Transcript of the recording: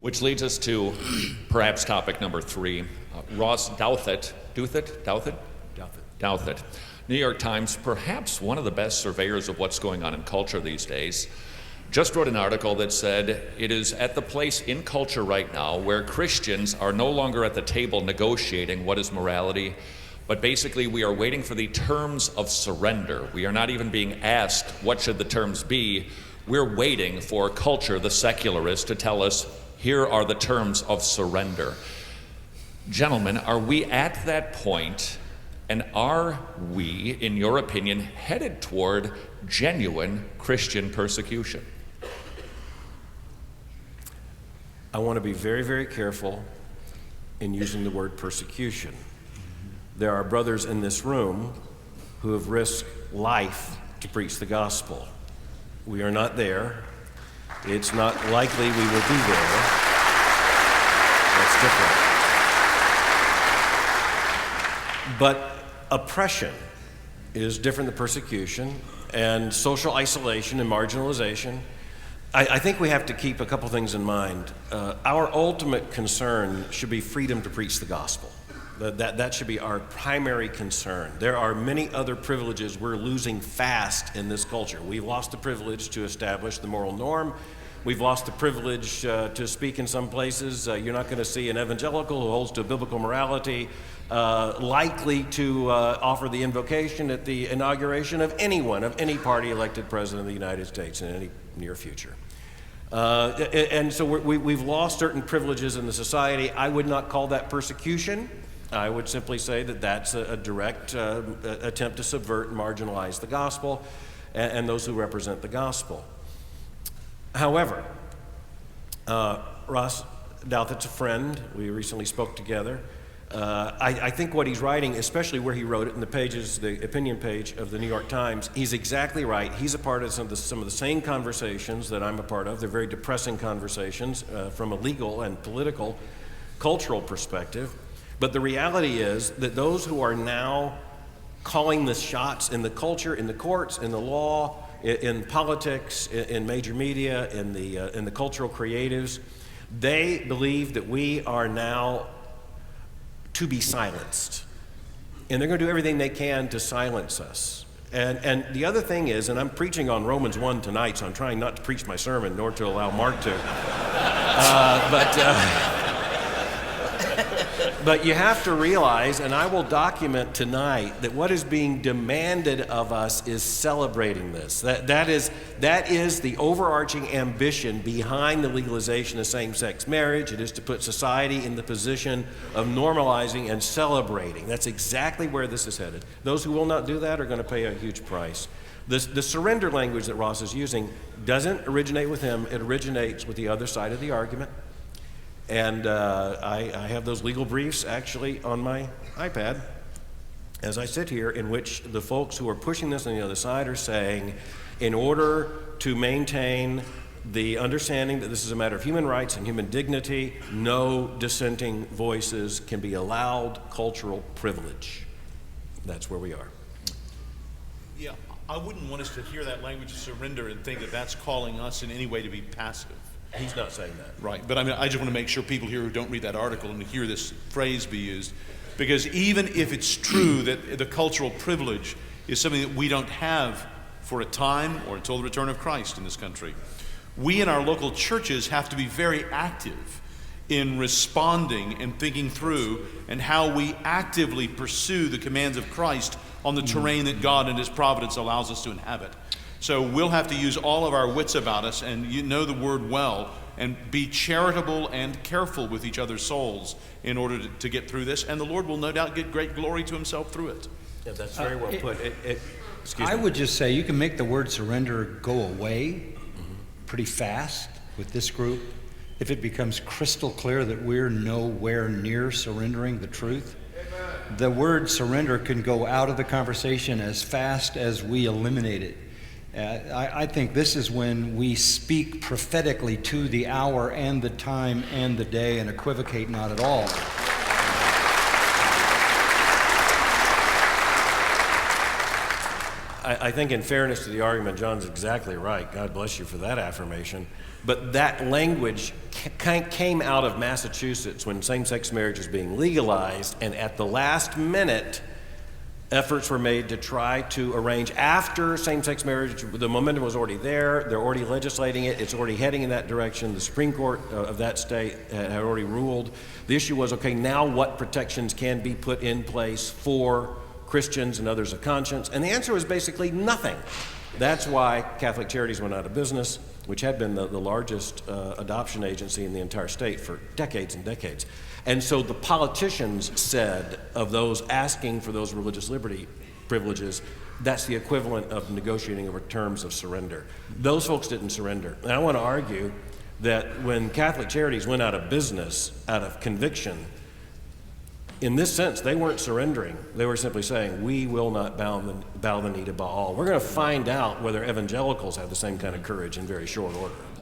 Which leads us to perhaps topic number 3. Ross Douthat, New York Times, perhaps one of the best surveyors of what's going on in culture these days, just wrote an article that said it is at the place in culture right now where Christians are no longer at the table negotiating what is morality, but basically we are waiting for the terms of surrender. We are not even being asked what should the terms be. We're waiting for culture, the secularist, to tell us here are the terms of surrender. Gentlemen, are we at that point, and are we, in your opinion, headed toward genuine Christian persecution? I want to be very, very careful in using the word persecution. There are brothers in this room who have risked life to preach the gospel. We are not there. It's not likely we will be there. That's different. But oppression is different than persecution, and social isolation and marginalization. I think we have to keep a couple things in mind. Our ultimate concern should be freedom to preach the gospel. That should be our primary concern. There are many other privileges we're losing fast in this culture. We've lost the privilege to establish the moral norm. We've lost the privilege to speak in some places. You're not going to see an evangelical who holds to biblical morality likely to offer the invocation at the inauguration of anyone, of any party elected president of the United States in any near future. And so we've lost certain privileges in the society. I would not call that persecution. I would simply say that that's a direct attempt to subvert and marginalize the gospel and those who represent the gospel. However, Ross Douthat's a friend. We recently spoke together. I think what he's writing, especially where he wrote it in the pages, the opinion page of the New York Times, he's exactly right. He's a part of some of the same conversations that I'm a part of. They're very depressing conversations from a legal and political, cultural perspective. But the reality is that those who are now calling the shots in the culture, in the courts, in the law, in politics, in major media, in the cultural creatives, they believe that we are now to be silenced. And they're going to do everything they can to silence us. And the other thing is, and I'm preaching on Romans 1 tonight, so I'm trying not to preach my sermon, nor to allow Mark to. But you have to realize, and I will document tonight, that what is being demanded of us is celebrating this. That is the overarching ambition behind the legalization of same-sex marriage. It is to put society in the position of normalizing and celebrating. That's exactly where this is headed. Those who will not do that are going to pay a huge price. The surrender language that Ross is using doesn't originate with him. It originates with the other side of the argument. And I have those legal briefs actually on my iPad as I sit here, in which the folks who are pushing this on the other side are saying, in order to maintain the understanding that this is a matter of human rights and human dignity, no dissenting voices can be allowed cultural privilege. That's where we are. Yeah, I wouldn't want us to hear that language of surrender and think that that's calling us in any way to be passive. He's not saying that. Right, but I mean, I just want to make sure people here who don't read that article and hear this phrase be used, because even if it's true that the cultural privilege is something that we don't have for a time or until the return of Christ in this country, we in our local churches have to be very active in responding and thinking through and how we actively pursue the commands of Christ on the terrain that God in His providence allows us to inhabit. So we'll have to use all of our wits about us and know the word well and be charitable and careful with each other's souls in order to get through this. And the Lord will no doubt get great glory to Himself through it. Yeah, that's very well put. I would just say you can make the word surrender go away pretty fast with this group if it becomes crystal clear that we're nowhere near surrendering the truth. The word surrender can go out of the conversation as fast as we eliminate it. I think this is when we speak prophetically to the hour and the time and the day and equivocate not at all. I think in fairness to the argument, John's exactly right. God bless you for that affirmation. But that language came out of Massachusetts when same-sex marriage was being legalized, and at the last minute, efforts were made to try to arrange after same-sex marriage. The momentum was already there. They're already legislating it. It's already heading in that direction. The Supreme Court of that state had already ruled. The issue was, okay, now what protections can be put in place for Christians and others of conscience? And the answer was basically nothing. That's why Catholic Charities went out of business, which had been the largest adoption agency in the entire state for decades and decades. And so the politicians said of those asking for those religious liberty privileges, that's the equivalent of negotiating over terms of surrender. Those folks didn't surrender. And I want to argue that when Catholic Charities went out of business out of conviction, in this sense, they weren't surrendering. They were simply saying, we will not bow the knee to Baal. We're going to find out whether evangelicals have the same kind of courage in very short order.